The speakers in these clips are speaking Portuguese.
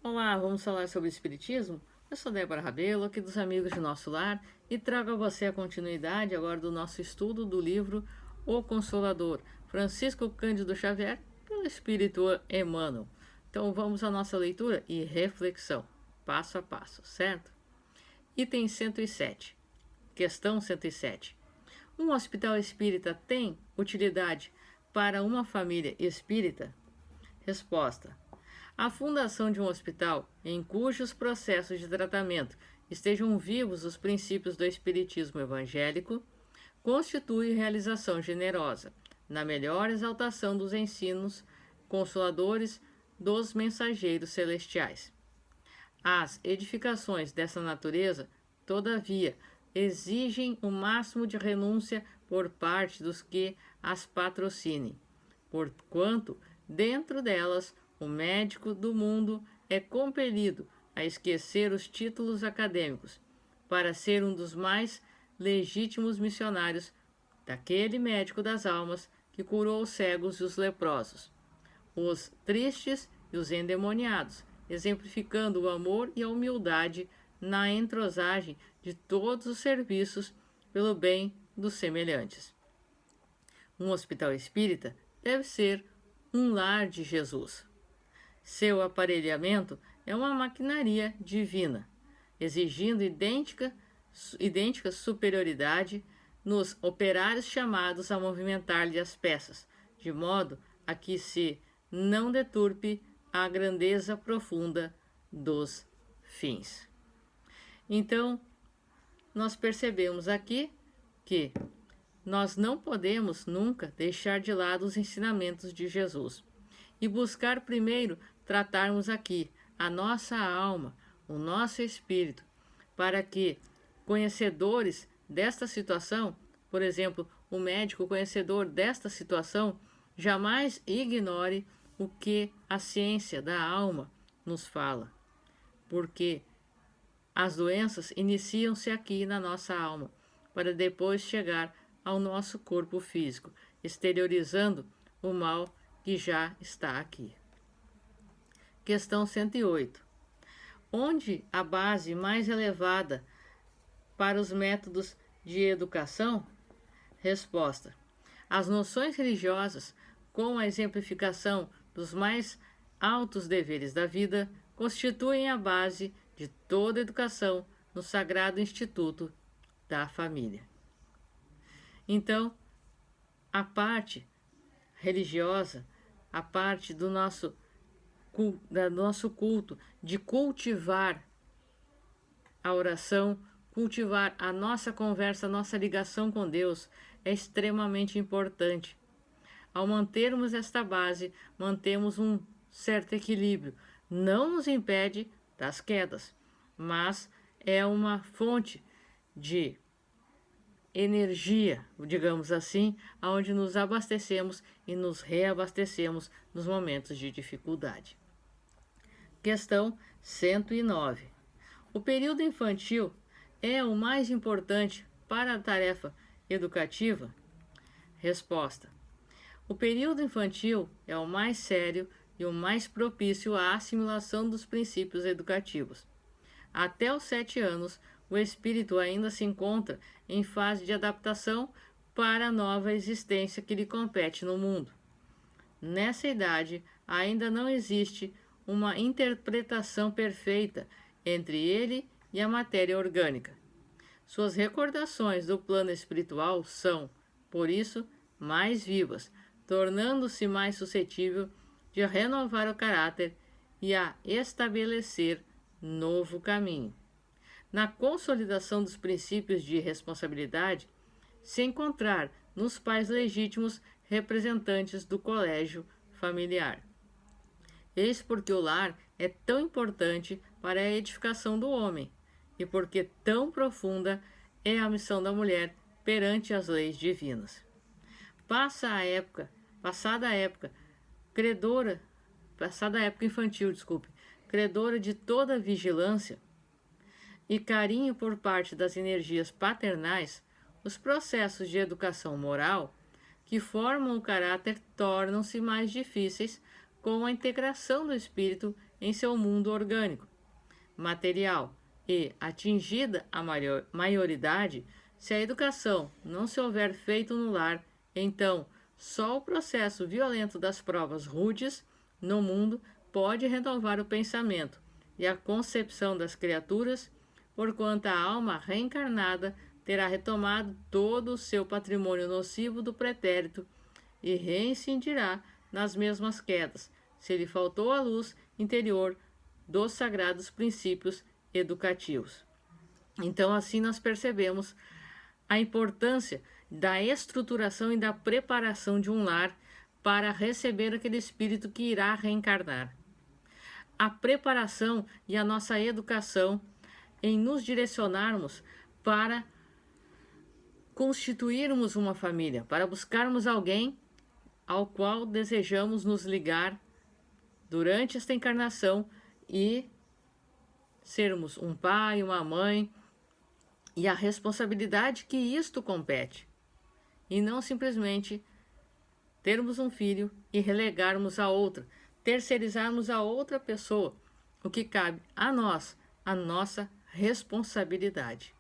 Olá, vamos falar sobre Espiritismo? Eu sou Débora Rabelo, aqui dos Amigos de Nosso Lar, e trago a você a continuidade agora do nosso estudo do livro O Consolador, Francisco Cândido Xavier, pelo Espírito Emmanuel. Então vamos à nossa leitura e reflexão, passo a passo, certo? Item 107. Questão 107. Um hospital espírita tem utilidade para uma família espírita? Resposta: a fundação de um hospital em cujos processos de tratamento estejam vivos os princípios do espiritismo evangélico constitui realização generosa, na melhor exaltação dos ensinos consoladores dos mensageiros celestiais. As edificações dessa natureza, todavia, exigem o máximo de renúncia por parte dos que as patrocinem, porquanto, dentro delas, o médico do mundo é compelido a esquecer os títulos acadêmicos para ser um dos mais legítimos missionários daquele médico das almas que curou os cegos e os leprosos, os tristes e os endemoniados, exemplificando o amor e a humildade na entrosagem de todos os serviços pelo bem dos semelhantes. Um hospital espírita deve ser um lar de Jesus. Seu aparelhamento é uma maquinaria divina, exigindo idêntica superioridade nos operários chamados a movimentar-lhe as peças, de modo a que se não deturpe a grandeza profunda dos fins. Então, nós percebemos aqui que nós não podemos nunca deixar de lado os ensinamentos de Jesus e buscar primeiro tratarmos aqui a nossa alma, o nosso espírito, para que, conhecedores desta situação, por exemplo, o médico conhecedor desta situação, jamais ignore o que a ciência da alma nos fala, porque as doenças iniciam-se aqui na nossa alma, para depois chegar ao nosso corpo físico, exteriorizando o mal que já está aqui. Questão 108. Onde a base mais elevada para os métodos de educação? Resposta: as noções religiosas, com a exemplificação dos mais altos deveres da vida, constituem a base de toda educação no Sagrado Instituto da Família. Então, a parte religiosa, a parte do nosso culto, de cultivar a oração, cultivar a nossa conversa, a nossa ligação com Deus, é extremamente importante. Ao mantermos esta base, mantemos um certo equilíbrio. Não nos impede das quedas, mas é uma fonte de energia, digamos assim, onde nos abastecemos e nos reabastecemos nos momentos de dificuldade. Questão 109. O período infantil é o mais importante para a tarefa educativa? Resposta: o período infantil é o mais sério e o mais propício à assimilação dos princípios educativos. Até os 7 anos, o espírito ainda se encontra em fase de adaptação para a nova existência que lhe compete no mundo. Nessa idade, ainda não existe uma interpretação perfeita entre ele e a matéria orgânica. Suas recordações do plano espiritual são, por isso, mais vivas, tornando-se mais suscetível de renovar o caráter e a estabelecer novo caminho. Na consolidação dos princípios de responsabilidade, se encontrar nos pais legítimos representantes do colégio familiar. Eis porque o lar é tão importante para a edificação do homem e porque tão profunda é a missão da mulher perante as leis divinas. Passada a época infantil, credora de toda vigilância e carinho por parte das energias paternais, os processos de educação moral que formam o caráter tornam-se mais difíceis com a integração do espírito em seu mundo orgânico, material, e, atingida a maioridade, se a educação não se houver feito no lar, então só o processo violento das provas rudes no mundo pode renovar o pensamento e a concepção das criaturas, porquanto a alma reencarnada terá retomado todo o seu patrimônio nocivo do pretérito e reincidirá nas mesmas quedas, se lhe faltou a luz interior dos sagrados princípios educativos. Então, assim nós percebemos a importância da estruturação e da preparação de um lar para receber aquele espírito que irá reencarnar. A preparação e a nossa educação em nos direcionarmos para constituirmos uma família, para buscarmos alguém ao qual desejamos nos ligar durante esta encarnação e sermos um pai, uma mãe, e a responsabilidade que isto compete, e não simplesmente termos um filho e relegarmos a outra, terceirizarmos a outra pessoa, o que cabe a nós, a nossa responsabilidade.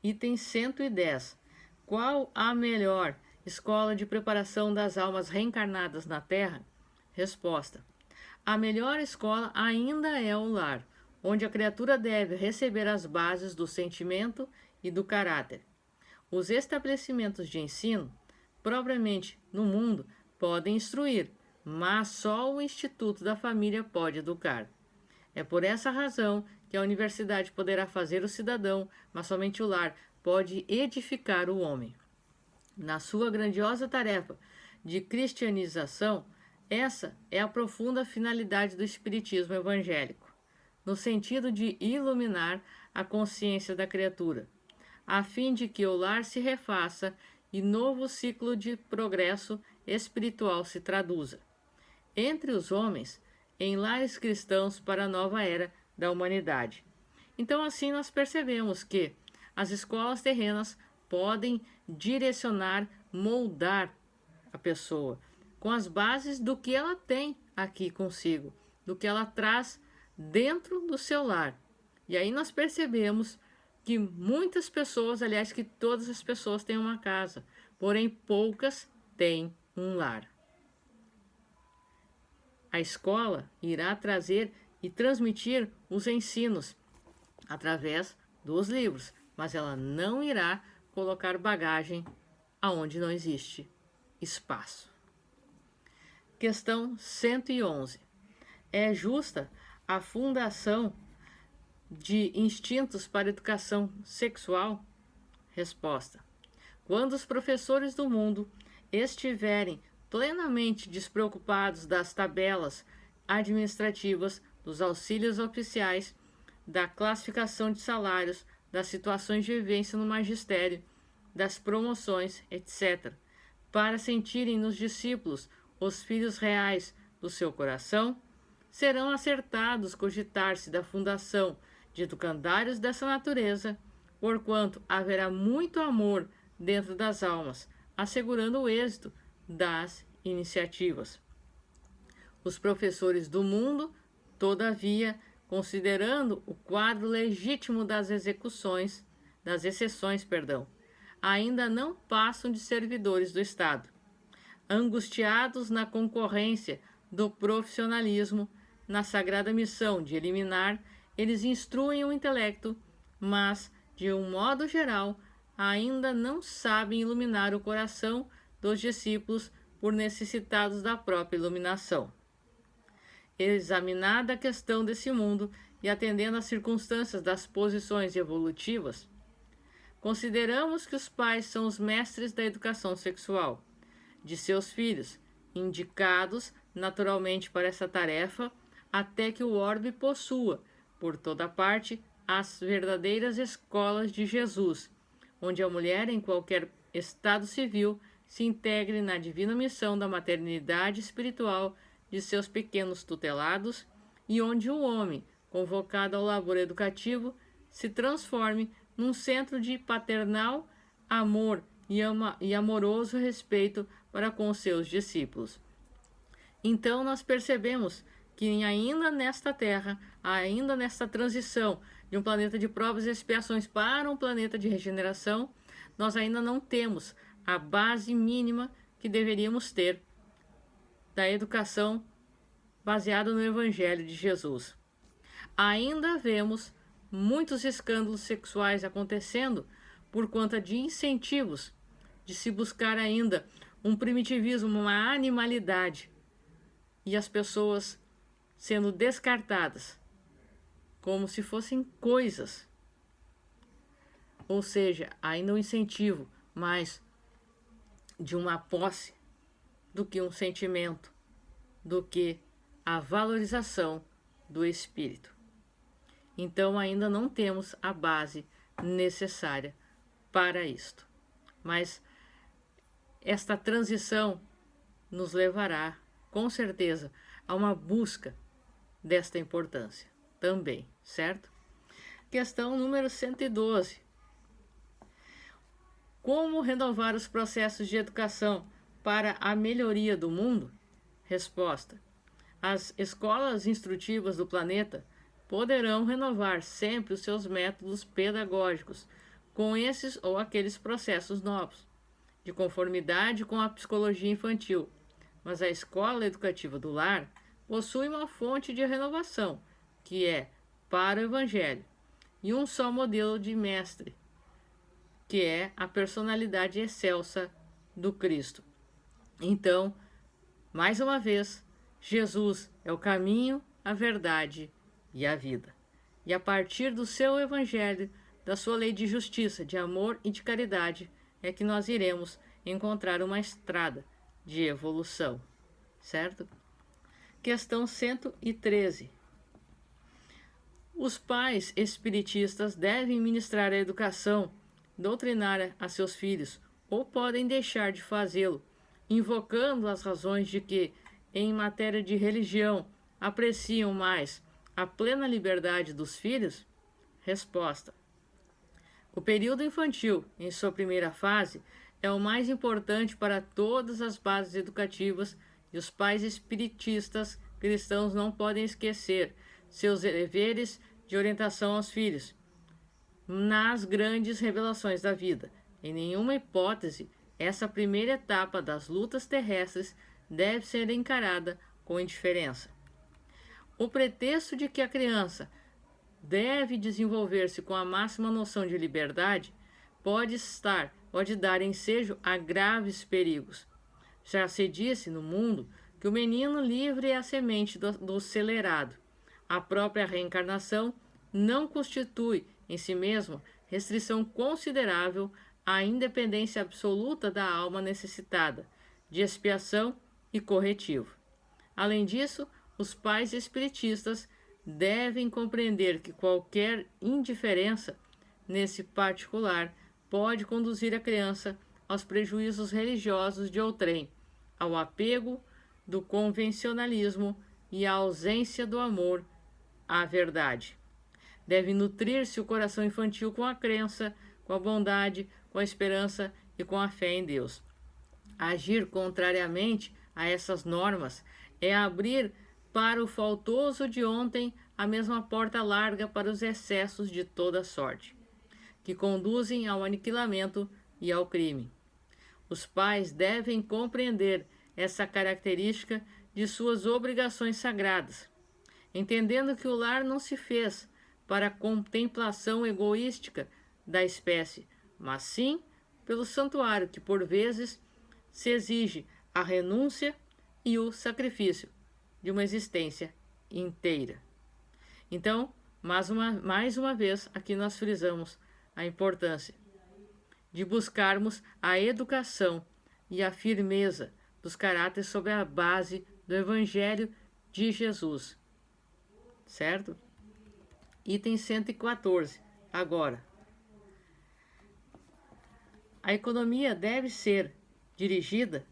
Item 110. Qual a melhor escola de preparação das almas reencarnadas na Terra? Resposta: a melhor escola ainda é o lar, onde a criatura deve receber as bases do sentimento e do caráter. Os estabelecimentos de ensino, propriamente no mundo, podem instruir, mas só o Instituto da Família pode educar. É por essa razão que a universidade poderá fazer o cidadão, mas somente o lar pode edificar o homem. Na sua grandiosa tarefa de cristianização, essa é a profunda finalidade do espiritismo evangélico, no sentido de iluminar a consciência da criatura, a fim de que o lar se refaça e novo ciclo de progresso espiritual se traduza entre os homens em lares cristãos para a nova era da humanidade. Então, assim nós percebemos que as escolas terrenas podem direcionar, moldar a pessoa com as bases do que ela tem aqui consigo, do que ela traz dentro do seu lar. E aí nós percebemos que muitas pessoas, aliás, que todas as pessoas têm uma casa, porém poucas têm um lar. A escola irá trazer e transmitir os ensinos através dos livros, mas ela não irá colocar bagagem aonde não existe espaço. Questão 111. É justa a fundação de instintos para educação sexual? Resposta: quando os professores do mundo estiverem plenamente despreocupados das tabelas administrativas, dos auxílios oficiais, da classificação de salários, das situações de vivência no magistério, das promoções, etc., para sentirem nos discípulos os filhos reais do seu coração, serão acertados cogitar-se da fundação de educandários dessa natureza, porquanto haverá muito amor dentro das almas, assegurando o êxito das iniciativas. Os professores do mundo, todavia, considerando o quadro legítimo das exceções, ainda não passam de servidores do Estado. Angustiados na concorrência do profissionalismo, na sagrada missão de eliminar, eles instruem o intelecto, mas, de um modo geral, ainda não sabem iluminar o coração dos discípulos por necessitados da própria iluminação. Examinada a questão desse mundo e atendendo às circunstâncias das posições evolutivas, consideramos que os pais são os mestres da educação sexual de seus filhos, indicados naturalmente para essa tarefa, até que o orbe possua, por toda parte, as verdadeiras escolas de Jesus, onde a mulher, em qualquer estado civil, se integre na divina missão da maternidade espiritual de seus pequenos tutelados, e onde o homem, convocado ao labor educativo, se transforme num centro de paternal amor e amoroso respeito para com seus discípulos. Então nós percebemos que ainda nesta Terra, ainda nesta transição de um planeta de provas e expiações para um planeta de regeneração, nós ainda não temos a base mínima que deveríamos ter da educação baseada no Evangelho de Jesus. Ainda vemos muitos escândalos sexuais acontecendo por conta de incentivos de se buscar ainda um primitivismo, uma animalidade, e as pessoas sendo descartadas como se fossem coisas. Ou seja, ainda um incentivo mais de uma posse do que um sentimento, do que a valorização do espírito. Então ainda não temos a base necessária para isto. Mas esta transição nos levará, com certeza, a uma busca desta importância também, certo? Questão número 112. Como renovar os processos de educação para a melhoria do mundo? Resposta: as escolas instrutivas do planeta poderão renovar sempre os seus métodos pedagógicos com esses ou aqueles processos novos, de conformidade com a psicologia infantil, mas a escola educativa do lar possui uma fonte de renovação, que é para o Evangelho, e um só modelo de mestre, que é a personalidade excelsa do Cristo. Então, mais uma vez, Jesus é o caminho, a verdade e a vida. E a partir do seu Evangelho, da sua lei de justiça, de amor e de caridade, é que nós iremos encontrar uma estrada de evolução, certo? Questão 113. Os pais espiritistas devem ministrar a educação doutrinária a seus filhos, ou podem deixar de fazê-lo, invocando as razões de que, em matéria de religião, apreciam mais a plena liberdade dos filhos? Resposta: o período infantil, em sua primeira fase, é o mais importante para todas as bases educativas, e os pais espiritistas cristãos não podem esquecer seus deveres de orientação aos filhos nas grandes revelações da vida. Em nenhuma hipótese, essa primeira etapa das lutas terrestres deve ser encarada com indiferença. O pretexto de que a criança deve desenvolver-se com a máxima noção de liberdade pode dar ensejo a graves perigos. Já se disse no mundo que o menino livre é a semente do celerado. A própria reencarnação não constitui em si mesma restrição considerável à independência absoluta da alma necessitada de expiação e corretivo. Além disso, os pais espiritistas devem compreender que qualquer indiferença nesse particular pode conduzir a criança aos prejuízos religiosos de outrem, ao apego do convencionalismo e à ausência do amor à verdade. Deve nutrir-se o coração infantil com a crença, com a bondade, com a esperança e com a fé em Deus. Agir contrariamente a essas normas é abrir para o faltoso de ontem a mesma porta larga para os excessos de toda sorte, que conduzem ao aniquilamento e ao crime. Os pais devem compreender essa característica de suas obrigações sagradas, entendendo que o lar não se fez para a contemplação egoística da espécie, mas sim pelo santuário que por vezes se exige a renúncia e o sacrifício de uma existência inteira. Então, mais uma vez, aqui nós frisamos a importância de buscarmos a educação e a firmeza dos caráteres sobre a base do Evangelho de Jesus. Certo? Item 114. Agora, a economia deve ser dirigida?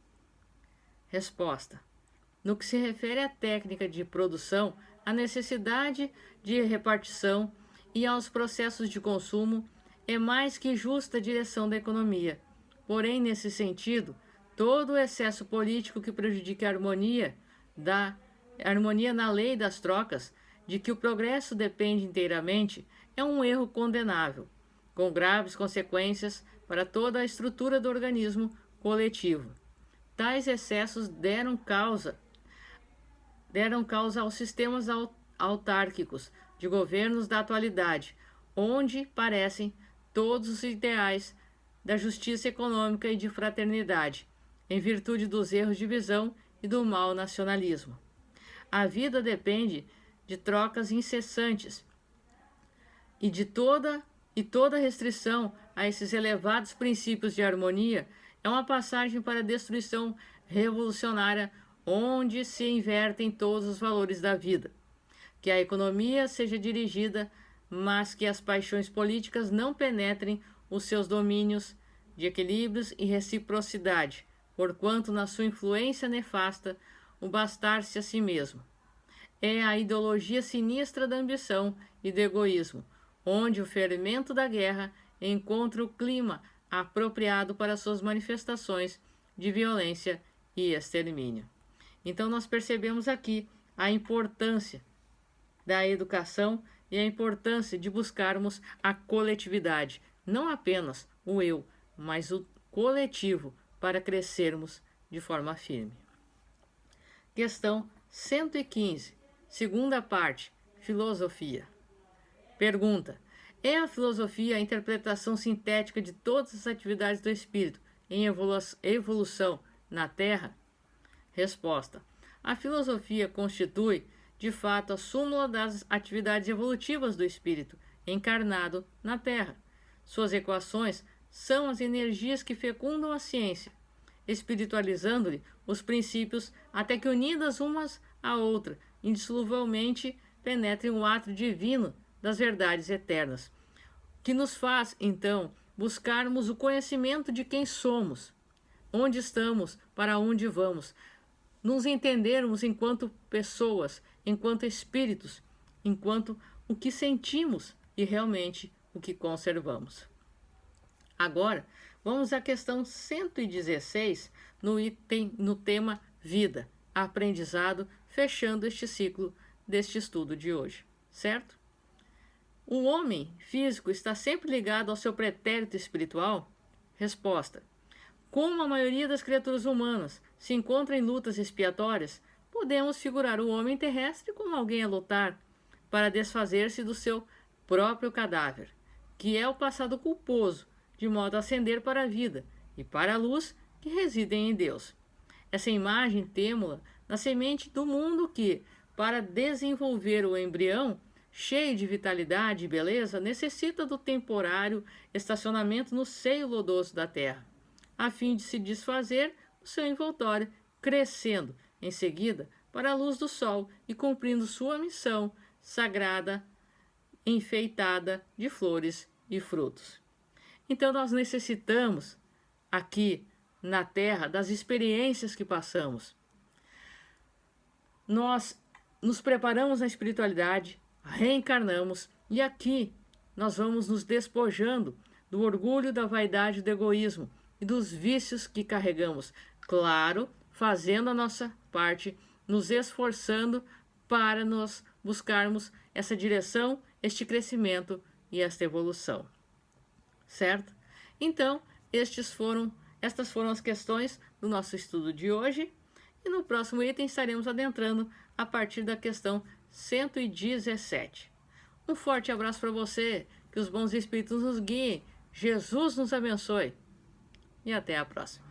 Resposta: no que se refere à técnica de produção, à necessidade de repartição e aos processos de consumo, é mais que justa a direção da economia. Porém, nesse sentido, todo o excesso político que prejudique a harmonia da harmonia na lei das trocas, de que o progresso depende inteiramente, é um erro condenável, com graves consequências para toda a estrutura do organismo coletivo. Tais excessos deram causa aos sistemas autárquicos de governos da atualidade, onde parecem todos os ideais da justiça econômica e de fraternidade, em virtude dos erros de visão e do mau nacionalismo. A vida depende de trocas incessantes e toda restrição a esses elevados princípios de harmonia é uma passagem para a destruição revolucionária, onde se invertem todos os valores da vida. Que a economia seja dirigida, mas que as paixões políticas não penetrem os seus domínios de equilíbrios e reciprocidade, porquanto na sua influência nefasta o bastar-se a si mesmo. É a ideologia sinistra da ambição e do egoísmo, onde o fermento da guerra encontra o clima apropriado para suas manifestações de violência e extermínio. Então nós percebemos aqui a importância da educação e a importância de buscarmos a coletividade, não apenas o eu, mas o coletivo, para crescermos de forma firme. Questão 115, segunda parte, filosofia. Pergunta: é a filosofia a interpretação sintética de todas as atividades do espírito em evolução na Terra? Resposta: a filosofia constitui, de fato, a súmula das atividades evolutivas do espírito encarnado na Terra. Suas equações são as energias que fecundam a ciência, espiritualizando-lhe os princípios até que, unidas umas à outra, indissoluvelmente penetrem o átrio divino das verdades eternas, que nos faz, então, buscarmos o conhecimento de quem somos, onde estamos, para onde vamos, nos entendermos enquanto pessoas, enquanto espíritos, enquanto o que sentimos e realmente o que conservamos. Agora, vamos à questão 116, no tema vida, aprendizado, fechando este ciclo deste estudo de hoje, certo? O homem físico está sempre ligado ao seu pretérito espiritual? Resposta: como a maioria das criaturas humanas se encontra em lutas expiatórias, podemos figurar o homem terrestre como alguém a lutar para desfazer-se do seu próprio cadáver, que é o passado culposo, de modo a ascender para a vida e para a luz que residem em Deus. Essa imagem temo-la na semente do mundo que, para desenvolver o embrião, cheio de vitalidade e beleza, necessita do temporário estacionamento no seio lodoso da terra, a fim de se desfazer o seu envoltório, crescendo, em seguida, para a luz do sol e cumprindo sua missão sagrada, enfeitada de flores e frutos. Então nós necessitamos, aqui na Terra, das experiências que passamos. Nós nos preparamos na espiritualidade, reencarnamos e aqui nós vamos nos despojando do orgulho, da vaidade, do egoísmo e dos vícios que carregamos. Claro, fazendo a nossa parte, nos esforçando para nós buscarmos essa direção, este crescimento e esta evolução. Certo? Então, estas foram as questões do nosso estudo de hoje e no próximo item estaremos adentrando a partir da questão 117. Um forte abraço para você, que os bons espíritos nos guiem, Jesus nos abençoe e até a próxima.